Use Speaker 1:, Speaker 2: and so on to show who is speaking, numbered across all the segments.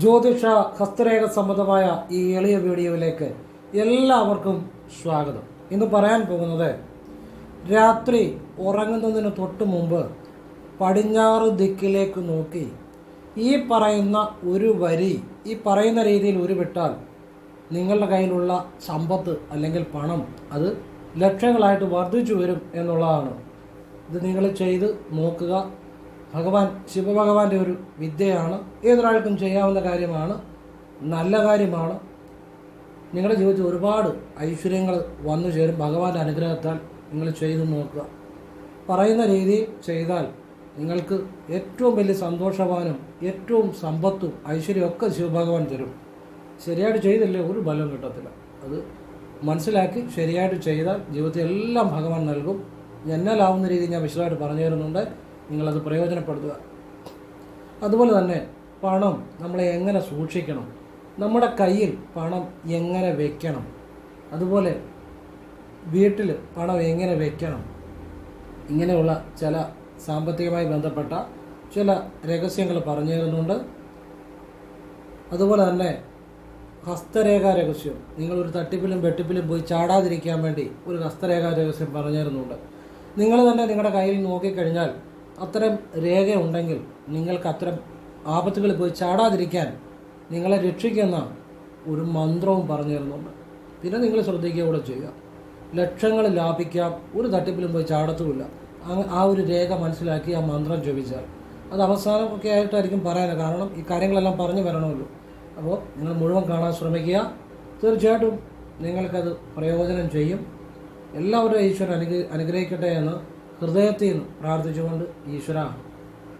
Speaker 1: ജ്യോതിഷ ഹസ്തരേഖ സംബന്ധമായ ഈ എളിയ വീഡിയോയിലേക്ക് എല്ലാവർക്കും സ്വാഗതം. ഇന്ന് പറയാൻ പോകുന്നത് രാത്രി ഉറങ്ങുന്നതിന് തൊട്ട് മുമ്പ് പടിഞ്ഞാറ് ദിക്കിലേക്ക് നോക്കി ഈ പറയുന്ന ഒരു വരി ഈ പറയുന്ന രീതിയിൽ ഉരുവിട്ടാൽ നിങ്ങളുടെ കയ്യിലുള്ള സമ്പത്ത് അല്ലെങ്കിൽ പണം അത് ലക്ഷങ്ങളായിട്ട് വർദ്ധിച്ചു വരും എന്നുള്ളതാണ്. ഇത് നിങ്ങൾ ചെയ്ത് നോക്കുക. ശിവഭഗവാന്റെ ഒരു വിദ്യയാണ്. ഏതൊരാൾക്കും ചെയ്യാവുന്ന കാര്യമാണ്, നല്ല കാര്യമാണ്. നിങ്ങളുടെ ജീവിതത്തിൽ ഒരുപാട് ഐശ്വര്യങ്ങൾ വന്നു ചേരും ഭഗവാന്റെ അനുഗ്രഹത്താൽ. നിങ്ങൾ ചെയ്തു നോക്കുക. പറയുന്ന രീതിയിൽ ചെയ്താൽ നിങ്ങൾക്ക് ഏറ്റവും വലിയ സന്തോഷവാനും ഏറ്റവും സമ്പത്തും ഐശ്വര്യമൊക്കെ ശിവഭഗവാൻ തരും. ശരിയായിട്ട് ചെയ്തില്ലേ ഒരു ബലം കിട്ടത്തില്ല. അത് മനസ്സിലാക്കി ശരിയായിട്ട് ചെയ്താൽ ജീവിതത്തിൽ എല്ലാം ഭഗവാൻ നൽകും. എന്നാലാവുന്ന രീതിയിൽ ഞാൻ വിശദമായിട്ട് പറഞ്ഞു തരുന്നുണ്ട്. നിങ്ങളത് പ്രയോജനപ്പെടുത്തുക. അതുപോലെ തന്നെ പണം നമ്മളെ എങ്ങനെ സൂക്ഷിക്കണം, നമ്മുടെ കയ്യിൽ പണം എങ്ങനെ വെക്കണം, അതുപോലെ വീട്ടിൽ പണം എങ്ങനെ വെക്കണം, ഇങ്ങനെയുള്ള ചില സാമ്പത്തികമായി ബന്ധപ്പെട്ട ചില രഹസ്യങ്ങൾ പറഞ്ഞു തരുന്നുണ്ട്. അതുപോലെ തന്നെ ഹസ്തരേഖാ രഹസ്യം, നിങ്ങളൊരു തട്ടിപ്പിലും വെട്ടിപ്പിലും പോയി ചാടാതിരിക്കാൻ വേണ്ടി ഒരു ഹസ്തരേഖാ രഹസ്യം പറഞ്ഞു തരുന്നുണ്ട്. നിങ്ങൾ തന്നെ നിങ്ങളുടെ കയ്യിൽ നോക്കിക്കഴിഞ്ഞാൽ അത്തരം രേഖ ഉണ്ടെങ്കിൽ നിങ്ങൾക്ക് അത്തരം ആപത്തുകളിൽ പോയി ചാടാതിരിക്കാൻ നിങ്ങളെ രക്ഷിക്കുന്ന ഒരു മന്ത്രവും പറഞ്ഞു തരുന്നുണ്ട്. പിന്നെ നിങ്ങൾ ശ്രദ്ധിക്കുക കൂടെ ചെയ്യുക. ലക്ഷങ്ങൾ ലാഭിക്കാം, ഒരു തട്ടിപ്പിലും പോയി ചാടത്തുമില്ല. ആ ഒരു രേഖ മനസ്സിലാക്കി ആ മന്ത്രം ജപിച്ചാൽ അത് അവസാനമൊക്കെ ആയിട്ടായിരിക്കും പറയാൻ, കാരണം ഈ കാര്യങ്ങളെല്ലാം പറഞ്ഞു വരണമല്ലോ. അപ്പോൾ നിങ്ങൾ മുഴുവൻ കാണാൻ ശ്രമിക്കുക. തീർച്ചയായിട്ടും നിങ്ങൾക്കത് പ്രയോജനം ചെയ്യും. എല്ലാവരും ഈശ്വരൻ അനുഗ്രഹിക്കട്ടെ എന്ന് ഹൃദയത്തിൽ നിന്ന് പ്രാർത്ഥിച്ചുകൊണ്ട്, ഈശ്വര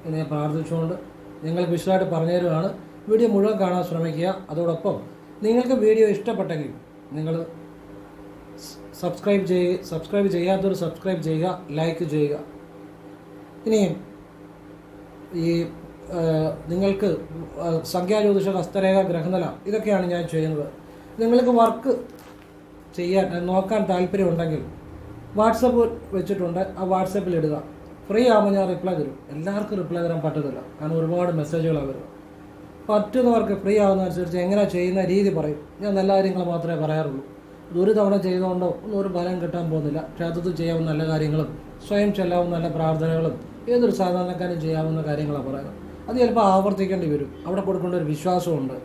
Speaker 1: എന്നെ പ്രാർത്ഥിച്ചുകൊണ്ട് നിങ്ങൾക്ക് വിശദമായിട്ട് പറഞ്ഞു തരുവാണ്. വീഡിയോ മുഴുവൻ കാണാൻ ശ്രമിക്കുക. അതോടൊപ്പം നിങ്ങൾക്ക് വീഡിയോ ഇഷ്ടപ്പെട്ടെങ്കിൽ നിങ്ങൾ സബ്സ്ക്രൈബ് ചെയ്യാത്തവർ സബ്സ്ക്രൈബ് ചെയ്യുക, ലൈക്ക് ചെയ്യുക. ഇനിയും ഈ നിങ്ങൾക്ക് സംഖ്യാജ്യോതിഷ ഹസ്തരേഖ ഗ്രഹനില ഇതൊക്കെയാണ് ഞാൻ ചെയ്യുന്നത്. നിങ്ങൾക്ക് വർക്ക് ചെയ്യാൻ നോക്കാൻ താല്പര്യമുണ്ടെങ്കിൽ വാട്സപ്പ് വെച്ചിട്ടുണ്ട്. ആ വാട്സപ്പിൽ ഇടുക. ഫ്രീ ആകുമ്പോൾ ഞാൻ റിപ്ലൈ തരും. എല്ലാവർക്കും റിപ്ലൈ തരാൻ പറ്റത്തില്ല, കാരണം ഒരുപാട് മെസ്സേജുകളാണ് വരുന്നത്. പറ്റുന്നവർക്ക് ഫ്രീ ആകുന്നതനുസരിച്ച് എങ്ങനെ ചെയ്യുന്ന രീതി പറയും. ഞാൻ നല്ല കാര്യങ്ങൾ മാത്രമേ പറയാറുള്ളൂ. ഒരു തവണ ചെയ്തുകൊണ്ടോ ഒന്നും ഒരു ഫലം കിട്ടാൻ പോകുന്നില്ല. ക്ഷേത്രത്തിൽ ചെയ്യാവുന്ന നല്ല കാര്യങ്ങളും സ്വയം ചെല്ലാവുന്ന നല്ല പ്രാർത്ഥനകളും ഏതൊരു സാധാരണക്കാരും ചെയ്യാവുന്ന കാര്യങ്ങളാണ് പറയുന്നത്. അത് ചിലപ്പോൾ ആവർത്തിക്കേണ്ടി വരും. അവിടെ കൊടുക്കേണ്ട ഒരു വിശ്വാസമുണ്ട്,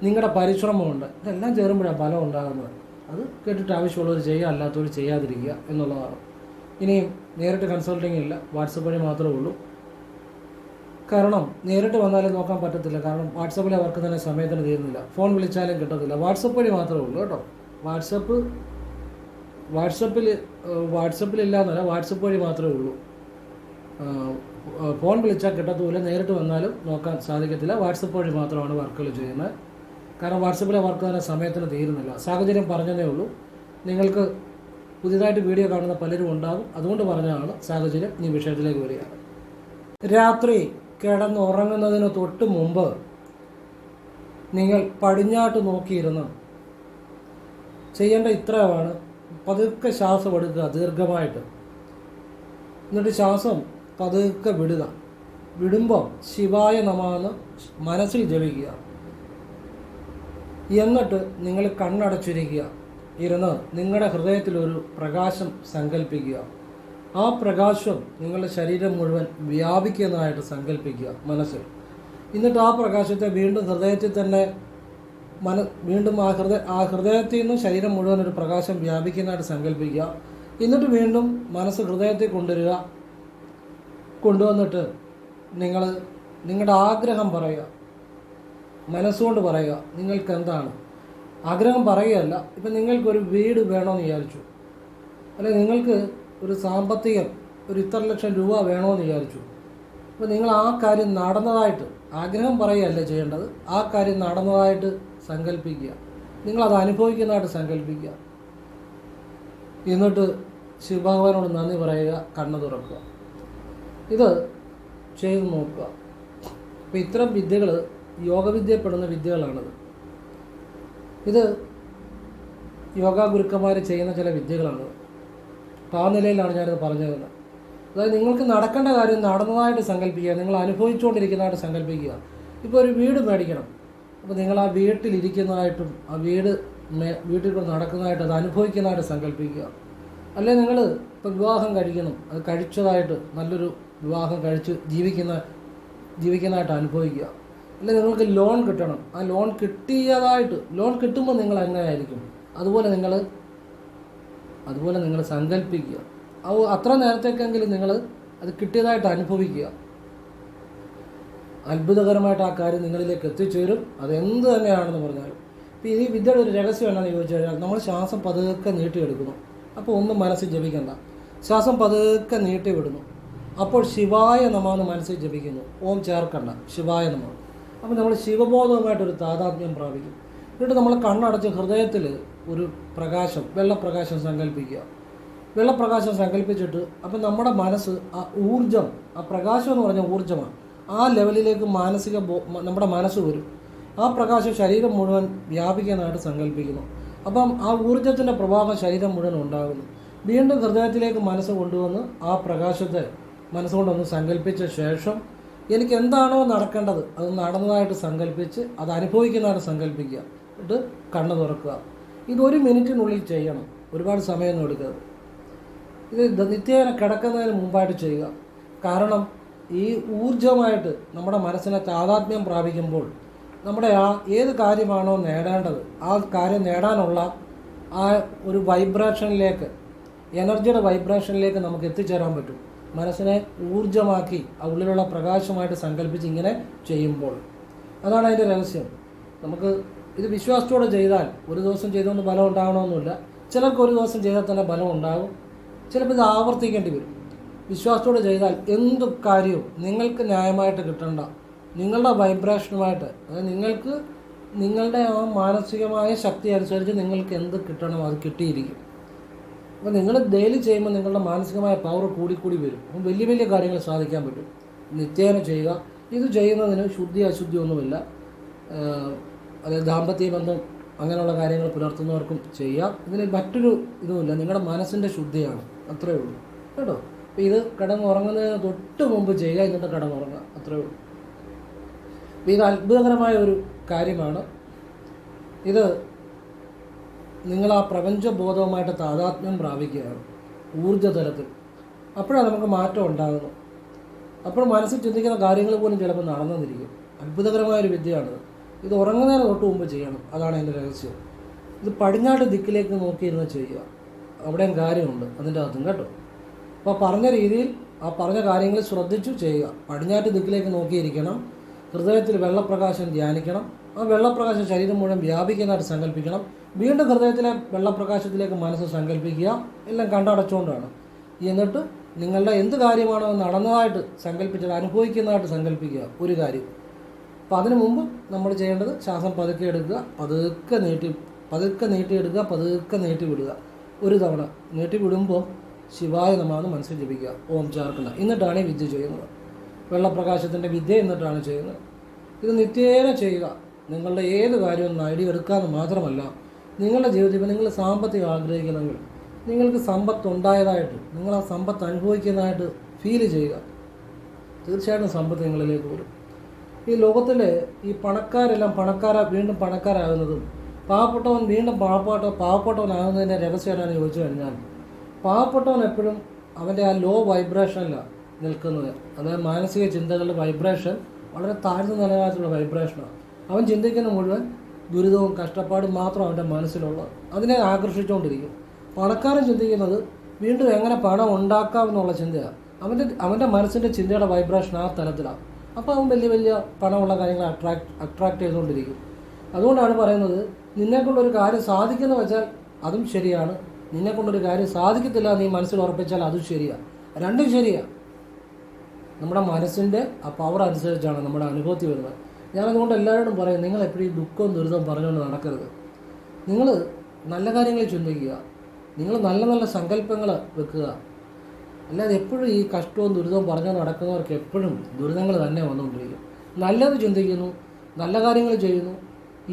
Speaker 1: നിങ്ങളുടെ പരിശ്രമമുണ്ട്. ഇതെല്ലാം ചേരുമ്പോഴാണ് ഫലം ഉണ്ടാകുന്നത്. അത് കേട്ടിട്ട് ആവശ്യമുള്ളവർ ചെയ്യുക, അല്ലാത്തവർ ചെയ്യാതിരിക്കുക എന്നുള്ളതാണ്. ഇനിയും നേരിട്ട് കൺസൾട്ടിങ് ഇല്ല, വാട്സപ്പ് വഴി മാത്രമേ ഉള്ളൂ. കാരണം നേരിട്ട് വന്നാലും നോക്കാൻ പറ്റത്തില്ല, കാരണം വാട്സപ്പിലെ വർക്ക് തന്നെ സമയത്തിന് തീരുന്നില്ല. ഫോൺ വിളിച്ചാലും കിട്ടത്തില്ല. വാട്സപ്പ് വഴി മാത്രമേ ഉള്ളൂ കേട്ടോ. വാട്സപ്പിലില്ല എന്നല്ല, വാട്സപ്പ് വഴി മാത്രമേ ഉള്ളൂ. ഫോൺ വിളിച്ചാൽ കിട്ടത്തുമില്ല, നേരിട്ട് വന്നാലും നോക്കാൻ സാധിക്കത്തില്ല. വാട്സപ്പ് വഴി മാത്രമാണ് വർക്കുകൾ ചെയ്യുന്നത്. കാരണം വാട്സപ്പിലെ വർക്ക് തന്നെ സമയത്തിന് തീരുന്നില്ല. സാഹചര്യം പറഞ്ഞതേ ഉള്ളൂ. നിങ്ങൾക്ക് പുതിയതായിട്ട് വീഡിയോ കാണുന്ന പലരും ഉണ്ടാകും, അതുകൊണ്ട് പറഞ്ഞതാണ് സാഹചര്യം. ഈ വിഷയത്തിലേക്ക് വരികയാണ്. രാത്രി കിടന്നുറങ്ങുന്നതിന് തൊട്ട് മുമ്പ് നിങ്ങൾ പടിഞ്ഞാട്ട് നോക്കിയിരുന്ന് ചെയ്യേണ്ട ഇത്രയാണ്. പതുക്കെ ശ്വാസം എടുക്കുക ദീർഘമായിട്ട്. എന്നിട്ട് ശ്വാസം പതുക്കെ വിടുക. വിടുമ്പോൾ ശിവായ നമാന്ന് മനസ്സിൽ ജപിക്കുക. എന്നിട്ട് നിങ്ങൾ കണ്ണടച്ചിരിക്കുക. ഇരുന്ന് നിങ്ങളുടെ ഹൃദയത്തിലൊരു പ്രകാശം സങ്കല്പിക്കുക. ആ പ്രകാശം നിങ്ങളുടെ ശരീരം മുഴുവൻ വ്യാപിക്കുന്നതായിട്ട് സങ്കല്പിക്കുക മനസ്സിൽ. എന്നിട്ട് ആ പ്രകാശത്തെ വീണ്ടും ഹൃദയത്തിൽ തന്നെ വീണ്ടും ആ ഹൃദയത്തിൽ നിന്ന് ശരീരം മുഴുവൻ ഒരു പ്രകാശം വ്യാപിക്കുന്നതായിട്ട് സങ്കല്പിക്കുക. എന്നിട്ട് വീണ്ടും മനസ്സ് ഹൃദയത്തിൽ കൊണ്ടുവന്നിട്ട് നിങ്ങൾ നിങ്ങളുടെ ആഗ്രഹം പറയുക. മനസ്സുകൊണ്ട് പറയുക നിങ്ങൾക്ക് എന്താണ് ആഗ്രഹം. പറയുകയല്ല, ഇപ്പം നിങ്ങൾക്കൊരു വീട് വേണമെന്ന് വിചാരിച്ചു, അല്ലെങ്കിൽ നിങ്ങൾക്ക് ഒരു സാമ്പത്തികം ഒരു ഇത്ര ലക്ഷം രൂപ വേണമെന്ന് വിചാരിച്ചു. അപ്പോൾ നിങ്ങൾ ആ കാര്യം നടന്നതായിട്ട് ആഗ്രഹം പറയുകയല്ല ചെയ്യേണ്ടത്, ആ കാര്യം നടന്നതായിട്ട് സങ്കല്പിക്കുക. നിങ്ങളത് അനുഭവിക്കുന്നതായിട്ട് സങ്കല്പിക്കുക. എന്നിട്ട് ശിവഭഗവാനോട് നന്ദി പറയുക, കണ്ണ് തുറക്കുക. ഇത് ചെയ്ത് നോക്കുക. അപ്പോൾ ഇത്തരം വിദ്യകൾ യോഗവിദ്യപ്പെടുന്ന വിദ്യകളാണിത്. ഇത് യോഗാ ഗുരുക്കന്മാർ ചെയ്യുന്ന ചില വിദ്യകളാണ്. ആ നിലയിലാണ് ഞാനിത് പറഞ്ഞു തരുന്നത്. അതായത് നിങ്ങൾക്ക് നടക്കേണ്ട കാര്യം നടന്നതായിട്ട് സങ്കല്പിക്കുക, നിങ്ങൾ അനുഭവിച്ചുകൊണ്ടിരിക്കുന്നതായിട്ട് സങ്കല്പിക്കുക. ഇപ്പോൾ ഒരു വീട് മേടിക്കണം, അപ്പോൾ നിങ്ങൾ ആ വീട്ടിലിരിക്കുന്നതായിട്ടും ആ വീട്ടിൽ കൂടെ നടക്കുന്നതായിട്ട് അത് അനുഭവിക്കുന്നതായിട്ട് സങ്കല്പിക്കുക. അല്ലെങ്കിൽ നിങ്ങൾ ഇപ്പോൾ വിവാഹം കഴിക്കണം, അത് കഴിച്ചതായിട്ട് നല്ലൊരു വിവാഹം കഴിച്ച് ജീവിക്കുന്നതായിട്ട് അനുഭവിക്കുക. അല്ലെങ്കിൽ നിങ്ങൾക്ക് ലോൺ കിട്ടണം, ആ ലോൺ കിട്ടുമ്പോൾ നിങ്ങൾ എങ്ങനെയായിരിക്കും അതുപോലെ നിങ്ങൾ സങ്കല്പിക്കുക. അത്ര നേരത്തേക്കെങ്കിലും നിങ്ങൾ അത് കിട്ടിയതായിട്ട് അനുഭവിക്കുക. അത്ഭുതകരമായിട്ട് ആ കാര്യം നിങ്ങളിലേക്ക് എത്തിച്ചേരും. അതെന്ത് തന്നെയാണെന്ന് പറഞ്ഞാൽ. ഇപ്പോൾ ഈ വിദ്യയുടെ ഒരു രഹസ്യം എന്നാന്ന് ചോദിച്ചു കഴിഞ്ഞാൽ നമ്മൾ ശ്വാസം പതുക്കെ നീട്ടിയെടുക്കുന്നു. അപ്പോൾ ഒന്നും മനസ്സിൽ ജപിക്കണ്ട, ശ്വാസം പതുക്കെ നീട്ടി വിടുന്നു. അപ്പോൾ ശിവായ നമഃ മനസ്സിൽ ജപിക്കുന്നു, ഓം ചേർക്കണ്ട, ശിവായ നമഃ. അപ്പോൾ നമ്മൾ ശിവബോധവുമായിട്ടൊരു താതാത്മ്യം പ്രാപിക്കും. എന്നിട്ട് നമ്മൾ കണ്ണടച്ച് ഹൃദയത്തിൽ ഒരു പ്രകാശം, വെള്ളപ്രകാശം സങ്കല്പിക്കുക. വെള്ളപ്രകാശം സങ്കല്പിച്ചിട്ട് അപ്പം നമ്മുടെ മനസ്സ് ആ ഊർജം, ആ പ്രകാശം എന്ന് പറഞ്ഞ ഊർജ്ജമാണ്, ആ ലെവലിലേക്ക് നമ്മുടെ മനസ്സ് വരും. ആ പ്രകാശം ശരീരം മുഴുവൻ വ്യാപിക്കാനായിട്ട് സങ്കല്പിക്കുന്നു. അപ്പം ആ ഊർജത്തിൻ്റെ പ്രവാഹം ശരീരം മുഴുവൻ ഉണ്ടാകുന്നു. വീണ്ടും ഹൃദയത്തിലേക്ക് മനസ്സ് കൊണ്ടുവന്ന് ആ പ്രകാശത്തെ മനസ്സുകൊണ്ടൊന്ന് സങ്കല്പിച്ച ശേഷം എനിക്ക് എന്താണോ നടക്കേണ്ടത് അത് നടന്നതായിട്ട് സങ്കല്പിച്ച് അത് അനുഭവിക്കുന്നതായിട്ട് സങ്കല്പിക്കുക. എന്നിട്ട് കണ്ണ് തുറക്കുക. ഇത് 1 മിനിറ്റിനുള്ളിൽ ചെയ്യണം, ഒരുപാട് സമയമൊന്നും എടുക്കരുത്. ഇത് നിത്യേന കിടക്കുന്നതിന് മുമ്പായിട്ട് ചെയ്യുക. കാരണം ഈ ഊർജമായിട്ട് നമ്മുടെ മനസ്സിനെ താതാത്മ്യം പ്രാപിക്കുമ്പോൾ നമ്മുടെ ഏത് കാര്യമാണോ നേടേണ്ടത് ആ കാര്യം നേടാനുള്ള ആ ഒരു വൈബ്രേഷനിലേക്ക്, എനർജിയുടെ വൈബ്രേഷനിലേക്ക് നമുക്ക് എത്തിച്ചേരാൻ പറ്റും. മനസ്സിനെ ഊർജമാക്കി ആ ഉള്ളിലുള്ള പ്രകാശമായിട്ട് സങ്കല്പിച്ച് ഇങ്ങനെ ചെയ്യുമ്പോൾ അതാണ് അതിൻ്റെ രഹസ്യം. നമുക്ക് ഇത് വിശ്വാസത്തോടെ ചെയ്താൽ ഒരു ദിവസം ചെയ്തുകൊണ്ട് ബലം ഉണ്ടാകണമെന്നില്ല. ചിലർക്ക് ഒരു ദിവസം ചെയ്താൽ തന്നെ ബലം ഉണ്ടാകും, ചിലപ്പോൾ ഇത് ആവർത്തിക്കേണ്ടി വരും. വിശ്വാസത്തോടെ ചെയ്താൽ എന്ത് കാര്യവും നിങ്ങൾക്ക് ന്യായമായിട്ട് കിട്ടേണ്ട, നിങ്ങളുടെ വൈബ്രേഷനുമായിട്ട്, അതായത് നിങ്ങളുടെ ആ മാനസികമായ ശക്തി അനുസരിച്ച് നിങ്ങൾക്ക് എന്ത് കിട്ടണം അത് കിട്ടിയിരിക്കും. അപ്പോൾ നിങ്ങൾ ഡെയിലി ചെയ്യുമ്പോൾ നിങ്ങളുടെ മാനസികമായ പവർ കൂടി വരും. അപ്പം വലിയ വലിയ കാര്യങ്ങൾ സാധിക്കാൻ പറ്റും. നിത്യേന ചെയ്യുക. ഇത് ചെയ്യുന്നതിന് ശുദ്ധി അശുദ്ധി ഒന്നുമില്ല. അതായത് ദാമ്പത്യ ബന്ധം അങ്ങനെയുള്ള കാര്യങ്ങൾ പുലർത്തുന്നവർക്കും ചെയ്യാം. ഇതിന് മറ്റൊരു ഇതുമില്ല, നിങ്ങളുടെ മനസ്സിൻ്റെ ശുദ്ധിയാണ്, അത്രയേ ഉള്ളൂ കേട്ടോ. അപ്പോൾ ഇത് കിടന്നുറങ്ങുന്നതിന് തൊട്ട് മുമ്പ് ചെയ്യുക, എന്നിട്ട് കിടന്നുറങ്ങുക, അത്രയേ ഉള്ളൂ. അപ്പോൾ ഇത് അത്ഭുതകരമായ ഒരു കാര്യമാണ്. ഇത് നിങ്ങൾ ആ പ്രപഞ്ചബോധവുമായിട്ട് താതാത്മ്യം പ്രാപിക്കുകയാണ് ഊർജ്ജതലത്തിൽ. അപ്പോഴാണ് നമുക്ക് മാറ്റം ഉണ്ടാകുന്നത്. അപ്പോൾ മനസ്സിൽ ചിന്തിക്കുന്ന കാര്യങ്ങൾ പോലും ചിലപ്പോൾ നടന്നിരിക്കും. അത്ഭുതകരമായൊരു വിദ്യയാണിത്. ഇത് ഉറങ്ങുന്നതിന് തൊട്ട് മുമ്പ് ചെയ്യണം, അതാണ് അതിൻ്റെ രഹസ്യം. ഇത് പടിഞ്ഞാട്ട് ദിക്കിലേക്ക് നോക്കിയിരുന്ന് ചെയ്യുക, അവിടെയും കാര്യമുണ്ട് അതിൻ്റെ അകത്തും കേട്ടോ. അപ്പോൾ പറഞ്ഞ രീതിയിൽ ആ പറഞ്ഞ കാര്യങ്ങൾ ശ്രദ്ധിച്ചു ചെയ്യുക. പടിഞ്ഞാട്ട് ദിക്കിലേക്ക് നോക്കിയിരിക്കണം, ഹൃദയത്തിൽ വെള്ളപ്രകാശം ധ്യാനിക്കണം. ആ വെള്ളപ്രകാശം ശരീരം മുഴുവൻ വ്യാപിക്കാനായിട്ട് സങ്കല്പിക്കണം. വീണ്ടും ഹൃദയത്തിലെ വെള്ളപ്രകാശത്തിലേക്ക് മനസ്സ് സങ്കല്പിക്കുക, എല്ലാം കണ്ടടച്ചുകൊണ്ടാണ്. എന്നിട്ട് നിങ്ങളുടെ എന്ത് കാര്യമാണോ നടന്നതായിട്ട് സങ്കല്പിച്ചത് അനുഭവിക്കുന്നതായിട്ട് സങ്കല്പിക്കുക ഒരു കാര്യം. അപ്പോൾ അതിനു മുമ്പ് നമ്മൾ ചെയ്യേണ്ടത് ശ്വാസം പതുക്കെ എടുക്കുക, പതുക്കെ നീട്ടിയെടുക്കുക, പതുക്കെ നീട്ടി വിടുക. ഒരു തവണ നീട്ടി വിടുമ്പോൾ ശിവായ നമഃ മനസ്സിൽ ജപിക്കുക, ഓം ചേർക്കണ്ട. എന്നിട്ടാണ് ഈ വിദ്യ ചെയ്യുന്നത്. വെള്ളപ്രകാശത്തിൻ്റെ വിദ്യ എന്നിട്ടാണ് ചെയ്യുന്നത്. ഇത് നിത്യേന ചെയ്യുക. നിങ്ങളുടെ ഏത് കാര്യവും നേടിയെടുക്കാമെന്ന് മാത്രമല്ല, നിങ്ങളുടെ ജീവിതത്തിൽ നിങ്ങൾ സാമ്പത്തികം ആഗ്രഹിക്കണമെങ്കിൽ, നിങ്ങൾക്ക് സമ്പത്ത് ഉണ്ടായതായിട്ട്, നിങ്ങൾ ആ സമ്പത്ത് അനുഭവിക്കുന്നതായിട്ട് ഫീൽ ചെയ്യുക. തീർച്ചയായിട്ടും സമ്പത്ത് നിങ്ങളിലേക്ക് വരും. ഈ ലോകത്തിലെ ഈ പണക്കാരെല്ലാം വീണ്ടും പണക്കാരാകുന്നതും പാവപ്പെട്ടവൻ വീണ്ടും പാവപ്പെട്ടവനാകുന്നതിൻ്റെ രഹസ്യം എന്നാണ് ചോദിച്ചു കഴിഞ്ഞാൽ, പാവപ്പെട്ടവൻ എപ്പോഴും അവൻ്റെ ആ ലോ വൈബ്രേഷനിലാണ് നിൽക്കുന്നത്. അതായത് മാനസിക ചിന്തകളുടെ വൈബ്രേഷൻ വളരെ താഴ്ന്ന നിലവാരത്തിലുള്ള വൈബ്രേഷനാണ്. അവൻ ചിന്തിക്കുന്ന മുഴുവൻ ദുരിതവും കഷ്ടപ്പാടും മാത്രം അവൻ്റെ മനസ്സിലുള്ളത്, അതിനെ ആകർഷിച്ചുകൊണ്ടിരിക്കും. പണക്കാരൻ ചിന്തിക്കുന്നത് വീണ്ടും എങ്ങനെ പണം ഉണ്ടാക്കാമെന്നുള്ള ചിന്തയാണ്. അവൻ്റെ മനസ്സിൻ്റെ ചിന്തയുടെ വൈബ്രേഷൻ ആ തലത്തിലാണ്. അപ്പോൾ അവൻ വലിയ വലിയ പണമുള്ള കാര്യങ്ങൾ അട്രാക്റ്റ് ചെയ്തുകൊണ്ടിരിക്കും. അതുകൊണ്ടാണ് പറയുന്നത്, നിന്നെക്കൊണ്ടൊരു കാര്യം സാധിക്കുന്ന വെച്ചാൽ അതും ശരിയാണ്, നിന്നെക്കൊണ്ടൊരു കാര്യം സാധിക്കത്തില്ല നീ മനസ്സിൽ ഉറപ്പിച്ചാൽ അതും ശരിയാണ്. രണ്ടും ശരിയാണ്. നമ്മുടെ മനസ്സിൻ്റെ ആ പവർ അനുസരിച്ചാണ് നമ്മുടെ അനുഭവത്തിൽ വരുന്നത്. ഞാനതുകൊണ്ട് എല്ലാവരോടും പറയും, നിങ്ങൾ എപ്പോഴും ദുഃഖവും ദുരിതവും പറഞ്ഞുകൊണ്ട് നടക്കരുത്. നിങ്ങൾ നല്ല കാര്യങ്ങൾ ചിന്തിക്കുക, നിങ്ങൾ നല്ല നല്ല സങ്കല്പങ്ങൾ വെക്കുക. അല്ലാതെ എപ്പോഴും ഈ കഷ്ടവും ദുരിതവും പറഞ്ഞു നടക്കുന്നവർക്ക് എപ്പോഴും ദുരിതങ്ങൾ തന്നെ വന്നുകൊണ്ടിരിക്കും. നല്ലത് ചിന്തിക്കുന്നു, നല്ല കാര്യങ്ങൾ ചെയ്യുന്നു,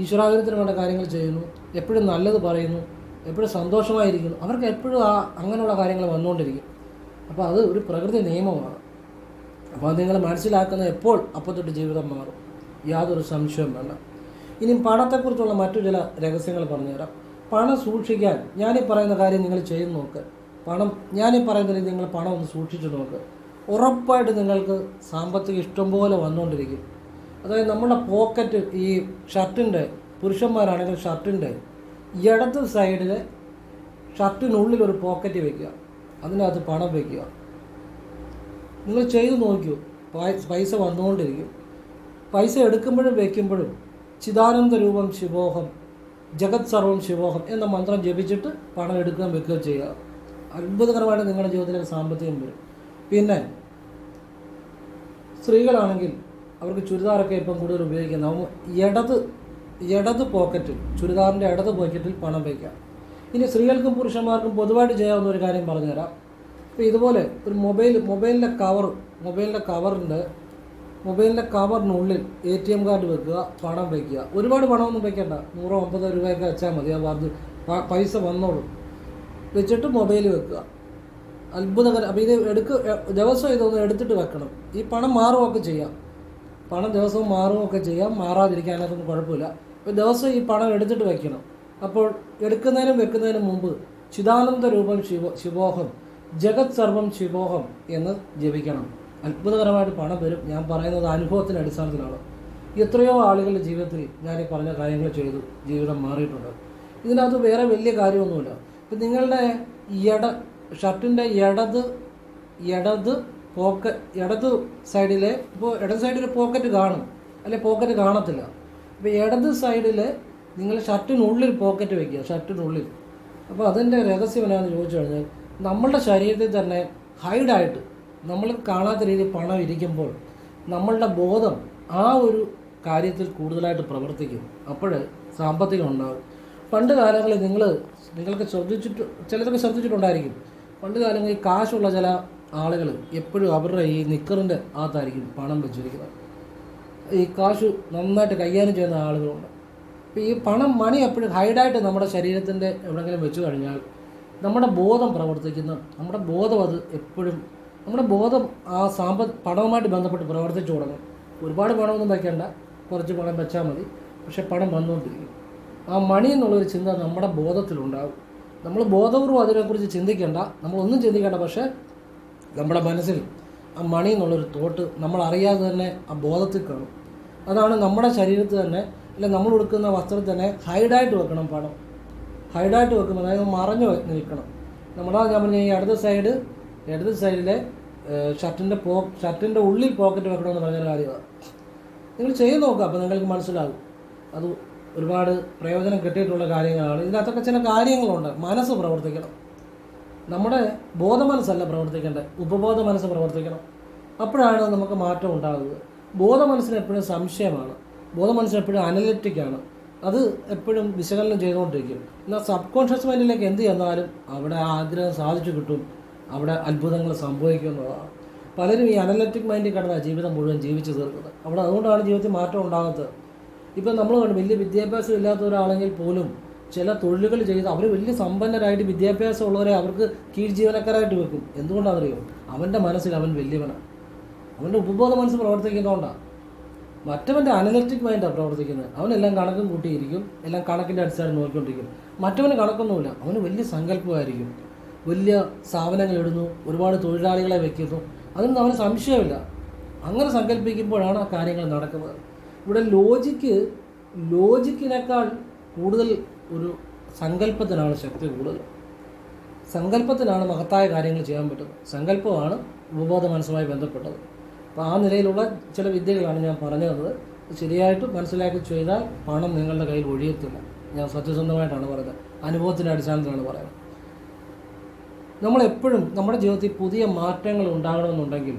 Speaker 1: ഈശ്വരാഗ്രഹത്തിന് വേണ്ട കാര്യങ്ങൾ ചെയ്യുന്നു, എപ്പോഴും നല്ലത് പറയുന്നു, എപ്പോഴും സന്തോഷമായിരിക്കുന്നു, അവർക്ക് എപ്പോഴും അങ്ങനെയുള്ള കാര്യങ്ങൾ വന്നുകൊണ്ടിരിക്കും. അപ്പോൾ അത് ഒരു പ്രകൃതി നിയമമാണ്. അപ്പോൾ അത് നിങ്ങൾ മനസ്സിലാക്കുന്ന അപ്പോൾ തൊട്ട് ജീവിതം മാറും, യാതൊരു സംശയവും വേണ്ട. ഇനി പണത്തെക്കുറിച്ചുള്ള മറ്റു ചില രഹസ്യങ്ങൾ പറഞ്ഞുതരാം. പണം സൂക്ഷിക്കാൻ ഞാനീ പറയുന്ന കാര്യം നിങ്ങൾ ചെയ്ത് നോക്ക്. ഞാനീ പറയുന്ന നിങ്ങൾ പണം ഒന്ന് സൂക്ഷിച്ചു നോക്ക്. ഉറപ്പായിട്ട് നിങ്ങൾക്ക് സാമ്പത്തികം ഇഷ്ടംപോലെ വന്നുകൊണ്ടിരിക്കും. അതായത് നമ്മുടെ പോക്കറ്റ്, ഈ ഷർട്ടിൻ്റെ, പുരുഷന്മാരാണെങ്കിൽ ഷർട്ടിൻ്റെ ഇടത് സൈഡിൽ ഷർട്ടിനുള്ളിൽ ഒരു പോക്കറ്റ് വയ്ക്കുക, അതിനകത്ത് പണം വയ്ക്കുക. നിങ്ങൾ ചെയ്ത് നോക്കൂ, പൈസ വന്നുകൊണ്ടിരിക്കും. പൈസ എടുക്കുമ്പോഴും വയ്ക്കുമ്പോഴും ചിദാനന്ദ രൂപം ശിവോഹം ജഗത് സർവം ശിവോഹം എന്ന മന്ത്രം ജപിച്ചിട്ട് പണം എടുക്കുകയും വെക്കുകയും ചെയ്യുക. അത്ഭുതകരമായിട്ട് നിങ്ങളുടെ ജീവിതത്തിലേക്ക് സാമ്പത്തികം വരും. പിന്നെ സ്ത്രീകളാണെങ്കിൽ അവർക്ക് ചുരിദാറൊക്കെ ഇപ്പം കൂടുതൽ ഉപയോഗിക്കുന്ന ഇടത് പോക്കറ്റിൽ, ചുരിദാറിൻ്റെ ഇടത് പോക്കറ്റിൽ പണം വയ്ക്കാം. ഇനി സ്ത്രീകൾക്കും പുരുഷന്മാർക്കും പൊതുവായിട്ട് ചെയ്യാവുന്ന ഒരു കാര്യം പറഞ്ഞുതരാം. ഇപ്പോൾ ഇതുപോലെ ഒരു മൊബൈലിൻ്റെ കവറിനുള്ളിൽ ATM കാർഡ് വെക്കുക, പണം വയ്ക്കുക. ഒരുപാട് പണമൊന്നും വയ്ക്കേണ്ട, 100-50 രൂപയൊക്കെ വെച്ചാൽ മതി. അത് പൈസ വന്നോളും. വെച്ചിട്ട് മൊബൈൽ വെക്കുക. അത്ഭുതകരം. അപ്പോൾ ഇത് ദിവസം ഇതൊന്ന് എടുത്തിട്ട് വെക്കണം. ഈ പണം മാറുകയൊക്കെ ചെയ്യാം, ദിവസവും മാറുകയൊക്കെ ചെയ്യാം, മാറാതിരിക്കാനൊന്നും കുഴപ്പമില്ല. അപ്പോൾ ദിവസം ഈ പണം എടുത്തിട്ട് വെക്കണം. അപ്പോൾ എടുക്കുന്നതിനും വെക്കുന്നതിനും മുമ്പ് ചിദാനന്ദ രൂപം ശിവോഹം ജഗത് സർവം ശിവോഹം എന്ന് ജപിക്കണം. അത്ഭുതകരമായിട്ട് പണം വരും. ഞാൻ പറയുന്നത് അനുഭവത്തിൻ്റെ അടിസ്ഥാനത്തിലാണ്. എത്രയോ ആളുകളുടെ ജീവിതത്തിൽ ഞാൻ ഈ പറഞ്ഞ കാര്യങ്ങൾ ചെയ്തു ജീവിതം മാറിയിട്ടുണ്ട്. ഇതിനകത്ത് വേറെ വലിയ കാര്യമൊന്നുമില്ല. ഇപ്പം നിങ്ങളുടെ ഷർട്ടിൻ്റെ ഇടത് സൈഡിലെ, ഇപ്പോൾ ഇടത് സൈഡിൽ പോക്കറ്റ് കാണും, അല്ലെ പോക്കറ്റ് കാണത്തില്ല. അപ്പോൾ ഇടത് സൈഡിൽ നിങ്ങൾ ഷർട്ടിനുള്ളിൽ പോക്കറ്റ് വയ്ക്കുക, ഷർട്ടിനുള്ളിൽ. അപ്പോൾ അതിൻ്റെ രഹസ്യം എന്നാണെന്ന് ചോദിച്ചു കഴിഞ്ഞാൽ, നമ്മളുടെ ശരീരത്തിൽ തന്നെ ഹൈഡായിട്ട് നമ്മൾ കാണാത്ത രീതിയിൽ പണം ഇരിക്കുമ്പോൾ നമ്മളുടെ ബോധം ആ ഒരു കാര്യത്തിൽ കൂടുതലായിട്ട് പ്രവർത്തിക്കും. അപ്പോൾ സാമ്പത്തികം ഉണ്ടാകും. പണ്ട് കാലങ്ങളിൽ നിങ്ങൾക്ക് ചിലതൊക്കെ ശ്രദ്ധിച്ചിട്ടുണ്ടായിരിക്കും. പണ്ട് കാലങ്ങളിൽ കാശുള്ള ചില ആളുകൾ എപ്പോഴും അവരുടെ ഈ നിക്കറിൻ്റെ അകത്തായിരിക്കും പണം വെച്ചിരിക്കുന്നത്. ഈ കാശ് നന്നായിട്ട് കൈകാര്യം ചെയ്യുന്ന ആളുകളുണ്ട്. അപ്പോൾ ഈ മണി എപ്പോഴും ഹൈഡായിട്ട് നമ്മുടെ ശരീരത്തിൻ്റെ എവിടെയെങ്കിലും വെച്ച് കഴിഞ്ഞാൽ നമ്മുടെ ബോധം നമ്മുടെ ബോധം അത് എപ്പോഴും നമ്മുടെ ബോധം ആ പണവുമായിട്ട് ബന്ധപ്പെട്ട് പ്രവർത്തിച്ചു തുടങ്ങും. ഒരുപാട് പണമൊന്നും വയ്ക്കേണ്ട, കുറച്ച് പണം വെച്ചാൽ മതി. പക്ഷെ പണം വന്നുകൊണ്ടിരിക്കും. ആ മണി എന്നുള്ളൊരു ചിന്ത നമ്മുടെ ബോധത്തിലുണ്ടാകും. നമ്മൾ ബോധപൂർവ്വം അതിനെക്കുറിച്ച് ചിന്തിക്കേണ്ട, നമ്മളൊന്നും ചിന്തിക്കേണ്ട. പക്ഷേ നമ്മുടെ മനസ്സിൽ ആ മണി എന്നുള്ളൊരു തോട്ട് നമ്മളറിയാതെ തന്നെ ആ ബോധത്തിൽ കാണും. അതാണ് നമ്മുടെ ശരീരത്തിൽ തന്നെ, അല്ലെങ്കിൽ നമ്മൾ ഉടുക്കുന്ന വസ്ത്രത്തിൽ തന്നെ ഹൈഡായിട്ട് വെക്കണം പണം. ഹൈഡായിട്ട് വെക്കുമ്പോൾ അതായത് മറഞ്ഞു നിൽക്കണം. ഞാൻ പറഞ്ഞ ഈ ഇടത് സൈഡിലെ ഷർട്ടിൻ്റെ ഉള്ളിൽ പോക്കറ്റ് വെക്കണമെന്ന് പറഞ്ഞൊരു കാര്യമാണ്. നിങ്ങൾ ചെയ്ത് നോക്കുക, അപ്പോൾ നിങ്ങൾക്ക് മനസ്സിലാകും. അത് ഒരുപാട് പ്രയോജനം കിട്ടിയിട്ടുള്ള കാര്യങ്ങളാണ്. ഇതിനകത്തൊക്കെ ചില കാര്യങ്ങളുണ്ട്. മനസ്സ് പ്രവർത്തിക്കണം. നമ്മുടെ ബോധമനസ്സല്ല പ്രവർത്തിക്കേണ്ടത്, ഉപബോധ മനസ്സ് പ്രവർത്തിക്കണം. അപ്പോഴാണ് നമുക്ക് മാറ്റം ഉണ്ടാകുക. ബോധമനസ്സിന് എപ്പോഴും സംശയമാണ്, ബോധമനസ്സിന് എപ്പോഴും അനലിറ്റിക്കാണ്. അത് എപ്പോഴും വിശകലനം ചെയ്തുകൊണ്ടിരിക്കും. എന്നാൽ സബ് കോൺഷ്യസ് മൈൻഡിലേക്ക് എന്ത് ചെന്നാലും അവിടെ ആഗ്രഹം സാധിച്ചു കിട്ടും, അവിടെ അത്ഭുതങ്ങൾ സംഭവിക്കുന്നതാണ്. പലരും ഈ അനലറ്റിക് മൈൻഡിൽ കിടന്ന ജീവിതം മുഴുവൻ ജീവിച്ചു തീർക്കുന്നത്. അതുകൊണ്ടാണ് ജീവിതത്തിൽ മാറ്റം ഉണ്ടാകുന്നത്. ഇപ്പം നമ്മൾ കണ്ടു, വലിയ വിദ്യാഭ്യാസം ഇല്ലാത്ത ഒരാളെങ്കിൽ പോലും ചില തൊഴിലുകൾ ചെയ്ത് അവർ വലിയ സമ്പന്നരായിട്ട് വിദ്യാഭ്യാസം ഉള്ളവരെ അവർക്ക് കീഴ് ജീവനക്കാരായിട്ട് വെക്കും. എന്തുകൊണ്ടാണെന്നറിയോ? അവൻ്റെ മനസ്സിൽ അവൻ വലിയവനാണ്. അവൻ്റെ ഉപബോധ മനസ്സ് പ്രവർത്തിക്കുന്നതുകൊണ്ടാണ്. മറ്റവൻ്റെ അനലറ്റിക് മൈൻഡാണ് പ്രവർത്തിക്കുന്നത്. അവനെല്ലാം കണക്കും കൂട്ടിയിരിക്കും, എല്ലാം കണക്കിൻ്റെ അടിസ്ഥാനം നോക്കിക്കൊണ്ടിരിക്കും. മറ്റവന് കണക്കൊന്നുമില്ല, അവന് വലിയ സങ്കല്പമായിരിക്കും. വലിയ സ്ഥാപനങ്ങൾ ഇടുന്നു, ഒരുപാട് തൊഴിലാളികളെ വയ്ക്കുന്നു, അതൊന്നും അവന് സംശയമില്ല. അങ്ങനെ സങ്കല്പിക്കുമ്പോഴാണ് ആ കാര്യങ്ങൾ നടക്കുന്നത്. ഇവിടെ ലോജിക്കിനേക്കാൾ കൂടുതൽ ഒരു സങ്കല്പത്തിനാണ് ശക്തി കൂടുതൽ. സങ്കല്പത്തിനാണ് മഹത്തായ കാര്യങ്ങൾ ചെയ്യാൻ പറ്റുന്നത്. സങ്കല്പമാണ് ഉപബോധ മനസ്സുമായി ബന്ധപ്പെട്ടത്. അപ്പോൾ ആ നിലയിലുള്ള ചില വിദ്യകളാണ് ഞാൻ പറഞ്ഞു തന്നത്. ശരിയായിട്ട് മനസ്സിലാക്കി ചെയ്താൽ പണം നിങ്ങളുടെ കയ്യിൽ ഒഴിയത്തില്ല. ഞാൻ സത്യസന്ധമായിട്ടാണ് പറയുന്നത്, അനുഭവത്തിൻ്റെ അടിസ്ഥാനത്തിലാണ് പറയുന്നത്. നമ്മളെപ്പോഴും നമ്മുടെ ജീവിതത്തിൽ പുതിയ മാറ്റങ്ങൾ ഉണ്ടാകണമെന്നുണ്ടെങ്കിൽ